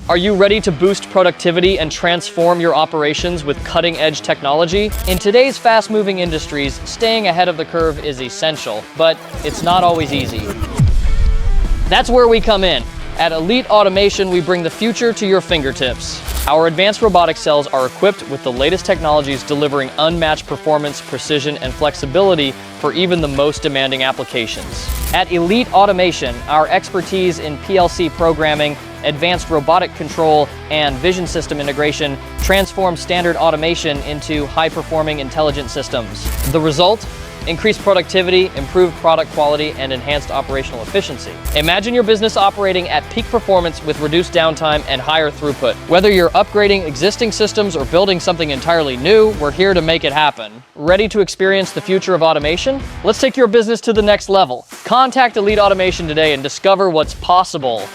Are you ready to boost productivity and transform your operations with cutting-edge technology? In today's fast-moving industries, staying ahead of the curve is essential, but it's not always easy. That's where we come in. At Elite Automation, we bring the future to your fingertips. Our advanced robotic cells are equipped with the latest technologies, delivering unmatched performance, precision, and flexibility for even the most demanding applications. At Elite Automation, our expertise in PLC programming, advanced robotic control, and vision system integration transforms standard automation into high-performing intelligent systems. The result? Increased productivity, improved product quality, and enhanced operational efficiency. Imagine your business operating at peak performance with reduced downtime and higher throughput. Whether you're upgrading existing systems or building something entirely new, we're here to make it happen. Ready to experience the future of automation? Let's take your business to the next level. Contact Elite Automation today and discover what's possible.